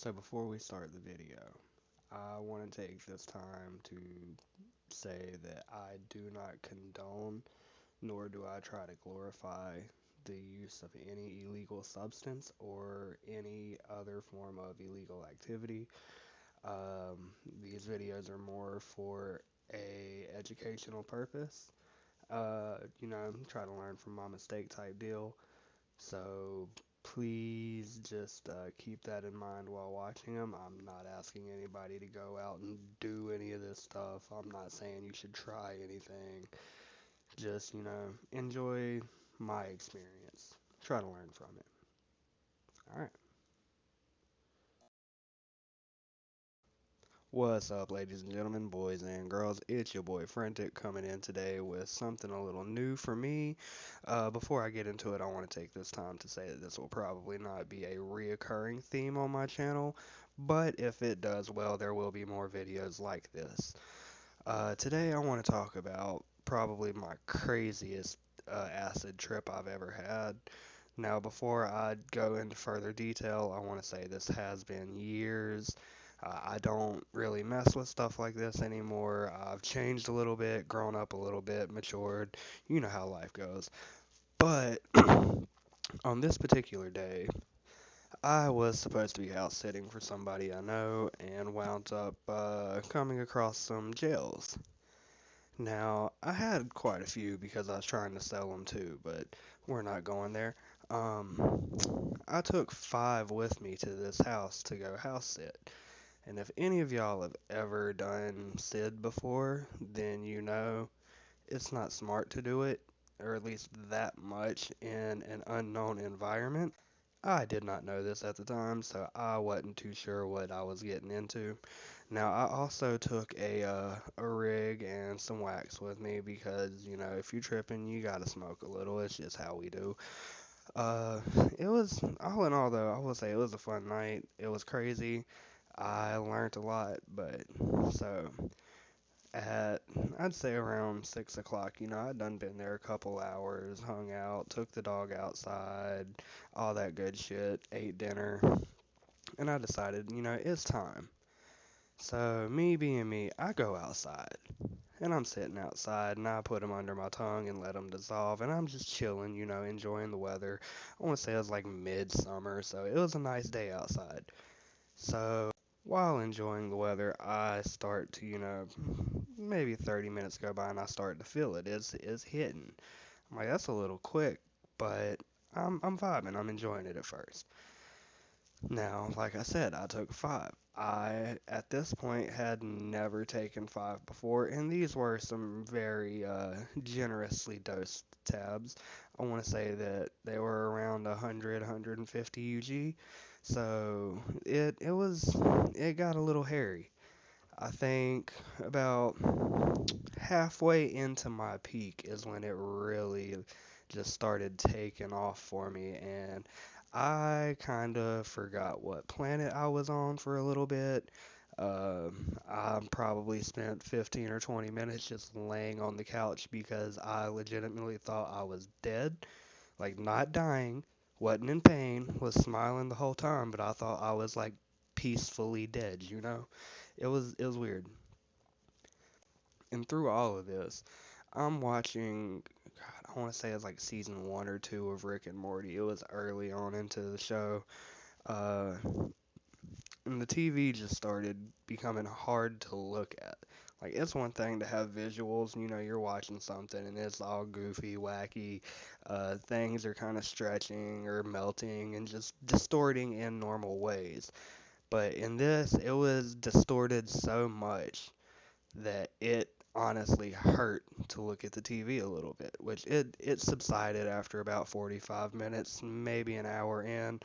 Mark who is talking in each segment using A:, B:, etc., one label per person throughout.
A: So before we start the video, I want to take this time to say that I do not condone, nor do I try to glorify the use of any illegal substance or any other form of illegal activity. These videos are more for a educational purpose. Try to learn from my mistake type deal. So please just keep that in mind while watching them. I'm not asking anybody to go out and do any of this stuff. I'm not saying you should try anything. Just, enjoy my experience. Try to learn from it. All right. What's up, ladies and gentlemen, boys and girls? It's your boy Frantic coming in today with something a little new for me. Before I get into it, I want to take this time to say that this will probably not be a reoccurring theme on my channel, but if it does well, there will be more videos like this. Today, I want to talk about probably my craziest acid trip I've ever had. Now, before I go into further detail, I want to say this has been years. I don't really mess with stuff like this anymore. I've changed a little bit, grown up a little bit, matured. You know how life goes. But on this particular day, I was supposed to be house sitting for somebody I know and wound up coming across some jails. Now, I had quite a few because I was trying to sell them too, but we're not going there. I took five with me to this house to go house sit. And if any of y'all have ever done SID before, then you know it's not smart to do it, or at least that much in an unknown environment. I did not know this at the time, so I wasn't too sure what I was getting into. Now, I also took a rig and some wax with me because, if you're tripping, you gotta smoke a little. It's just how we do. Uh, it was, all in all, though, I will say it was a fun night. It was crazy. I learned a lot, but so at I'd say around 6 o'clock, I'd done been there a couple hours, hung out, took the dog outside, all that good shit, ate dinner, and I decided, it's time. So me being me, I go outside. And I'm sitting outside and I put them under my tongue and let them dissolve. And I'm just chilling, enjoying the weather. I want to say it was like midsummer, so it was a nice day outside. So while enjoying the weather, I start to, maybe 30 minutes go by and I start to feel it. It's hitting. I'm like, that's a little quick, but I'm vibing. I'm enjoying it at first. Now, like I said, I took five. I, at this point, had never taken five before, and these were some very generously dosed tabs. I want to say that they were around 100, 150 UG, so it got a little hairy. I think about halfway into my peak is when it really just started taking off for me, and I kind of forgot what planet I was on for a little bit. I probably spent 15 or 20 minutes just laying on the couch because I legitimately thought I was dead, like not dying, wasn't in pain, was smiling the whole time, but I thought I was like peacefully dead. It was weird. And through all of this, I'm watching, God, I want to say it's like season one or two of Rick and Morty. It was early on into the show. Uh, and the TV just started becoming hard to look at. Like, it's one thing to have visuals, you're watching something and it's all goofy, wacky. Things are kind of stretching or melting and just distorting in normal ways. But in this, it was distorted so much that it honestly hurt to look at the TV a little bit, which it subsided after about 45 minutes, maybe an hour in.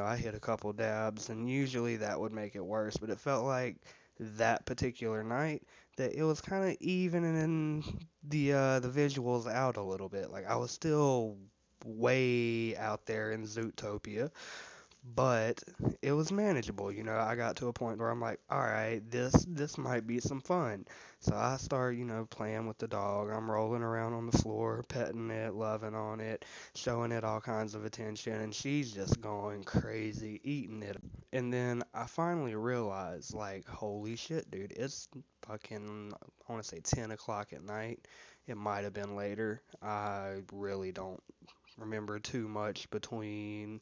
A: I hit a couple dabs, and usually that would make it worse, but it felt like that particular night that it was kind of evening the visuals out a little bit. Like I was still way out there in Zootopia, but it was manageable. I got to a point where I'm like, all right, this might be some fun. So I start, playing with the dog. I'm rolling around on the floor, petting it, loving on it, showing it all kinds of attention, and she's just going crazy, eating it. And then I finally realized, like, holy shit, dude, it's fucking, I want to say 10 o'clock at night. It might have been later. I really don't remember too much between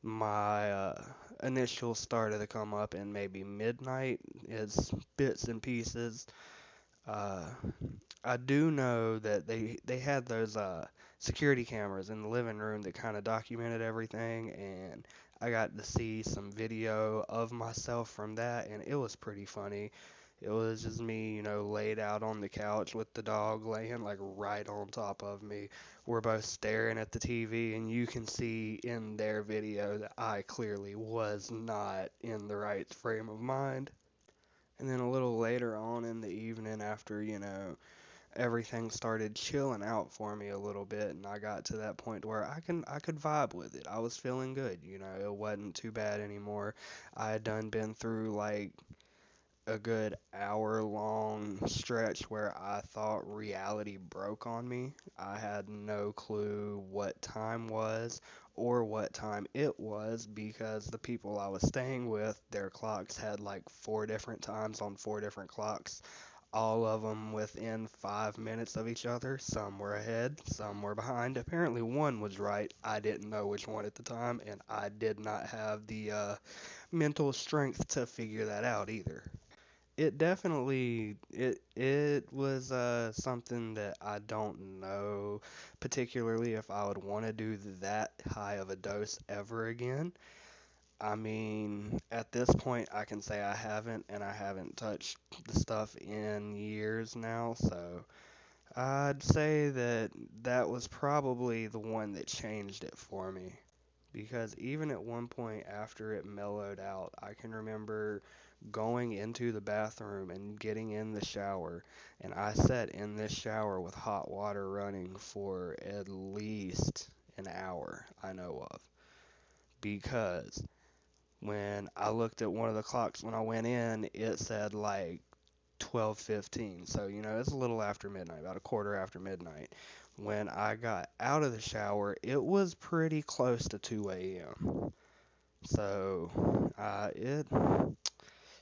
A: my initial start of the come up and maybe midnight. It's bits and pieces. Uh, I do know that they had those security cameras in the living room that kind of documented everything, and I got to see some video of myself from that, and it was pretty funny. It was just me, laid out on the couch with the dog laying like right on top of me. We're both staring at the TV, and you can see in their video that I clearly was not in the right frame of mind. And then a little later on in the evening, after, everything started chilling out for me a little bit, and I got to that point where I could vibe with it. I was feeling good, it wasn't too bad anymore. I had done been through like a good hour long stretch where I thought reality broke on me. I had no clue what time was or what time it was because the people I was staying with, their clocks had like four different times on four different clocks, all of them within 5 minutes of each other. Some were ahead, some were behind. Apparently, one was right. I didn't know which one at the time, and I did not have the mental strength to figure that out either. It was something that I don't know particularly if I would want to do that high of a dose ever again. I mean, at this point, I can say I haven't, and I haven't touched the stuff in years now, so I'd say that that was probably the one that changed it for me. Because even at one point after it mellowed out, I can remember going into the bathroom and getting in the shower, and I sat in this shower with hot water running for at least an hour, I know of. Because when I looked at one of the clocks when I went in, it said like 12:15. So, it's a little after midnight, about a quarter after midnight. When I got out of the shower, it was pretty close to 2 a.m. So,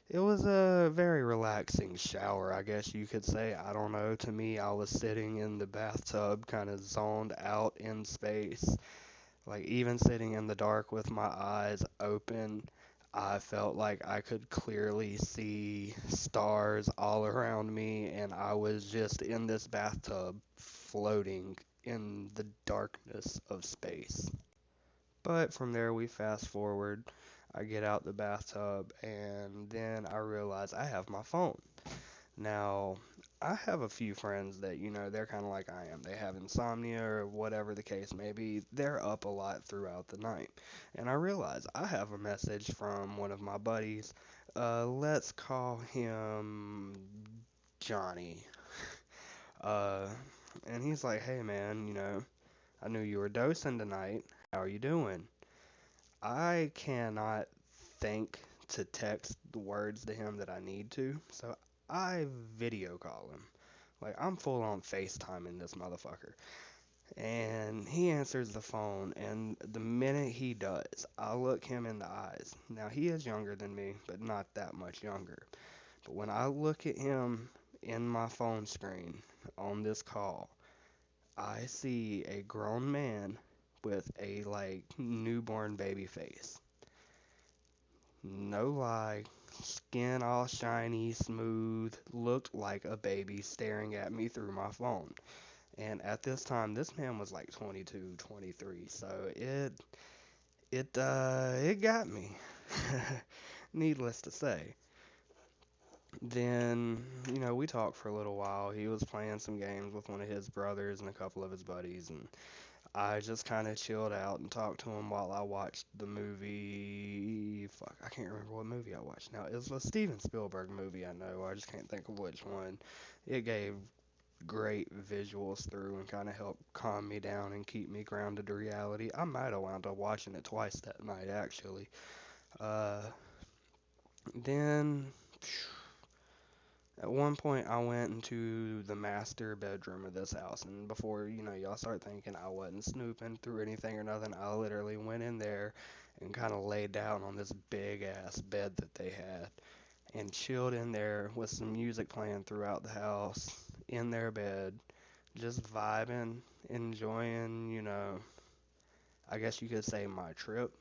A: it was a very relaxing shower, I guess you could say. I don't know. To me, I was sitting in the bathtub, kind of zoned out in space. Like, even sitting in the dark with my eyes open, I felt like I could clearly see stars all around me, and I was just in this bathtub floating in the darkness of space. But from there, we fast forward. I get out the bathtub, and then I realize I have my phone. Now, I have a few friends that, they're kind of like I am. They have insomnia or whatever the case may be. They're up a lot throughout the night. And I realize I have a message from one of my buddies. Let's call him Johnny. Uh, and he's like, hey man, I knew you were dosing tonight. How are you doing? I cannot think to text the words to him that I need to, so I video call him. Like, I'm full on FaceTiming this motherfucker. And he answers the phone, and the minute he does, I look him in the eyes. Now, he is younger than me, but not that much younger. But when I look at him in my phone screen on this call, I see a grown man with a, like, newborn baby face. No lie, skin all shiny, smooth, looked like a baby staring at me through my phone. And at this time, this man was like 22, 23, so it got me. Needless to say. Then, we talked for a little while. He was playing some games with one of his brothers and a couple of his buddies, and I just kind of chilled out and talked to him while I watched the movie. Fuck, I can't remember what movie I watched now. It was a Steven Spielberg movie, I know. I just can't think of which one. It gave great visuals through and kind of help calm me down and keep me grounded to reality. I might have wound up watching it twice that night, actually. Uh, then at one point, I went into the master bedroom of this house, and before y'all start thinking I wasn't snooping through anything or nothing, I literally went in there and kind of laid down on this big ass bed that they had and chilled in there with some music playing throughout the house in their bed, just vibing, enjoying, I guess you could say my trip.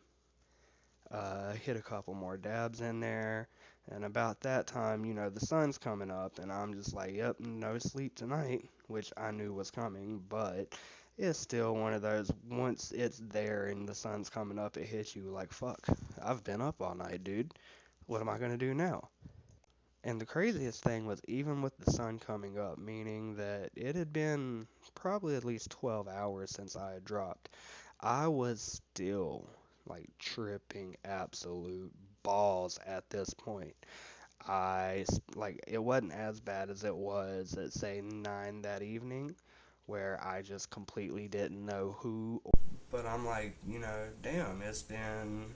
A: Hit a couple more dabs in there. And about that time, the sun's coming up, and I'm just like, yep, no sleep tonight, which I knew was coming, but it's still one of those, once it's there and the sun's coming up, it hits you like, fuck, I've been up all night, dude. What am I gonna do now? And the craziest thing was, even with the sun coming up, meaning that it had been probably at least 12 hours since I had dropped, I was still like tripping absolute balls at this point. Like, it wasn't as bad as it was at say 9 that evening, where I just completely didn't know who. But I'm like, damn, it's been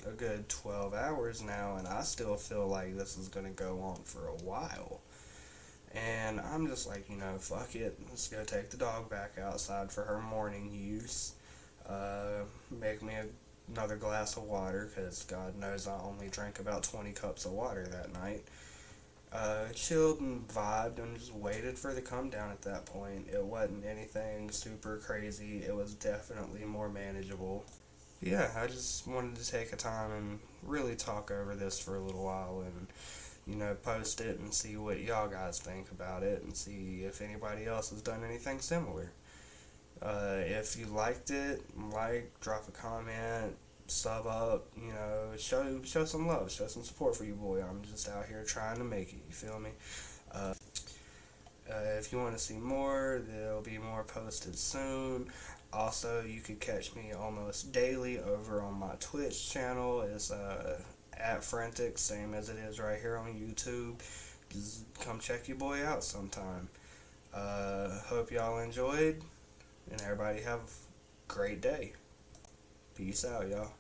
A: a good 12 hours now, and I still feel like this is gonna go on for a while. And I'm just like, fuck it. Let's go take the dog back outside for her morning use. Uh, Make me another glass of water, because God knows I only drank about 20 cups of water that night. Chilled and vibed and just waited for the come down at that point. It wasn't anything super crazy. It was definitely more manageable. Yeah, I just wanted to take a time and really talk over this for a little while and, post it and see what y'all guys think about it and see if anybody else has done anything similar. If you liked it, drop a comment, sub up, show some love, show some support for you, boy. I'm just out here trying to make it. You feel me? Uh, if you want to see more, there'll be more posted soon. Also, you could catch me almost daily over on my Twitch channel. It's at Frantic, same as it is right here on YouTube. Just come check your boy out sometime. Hope y'all enjoyed, and everybody have a great day. Peace out, y'all.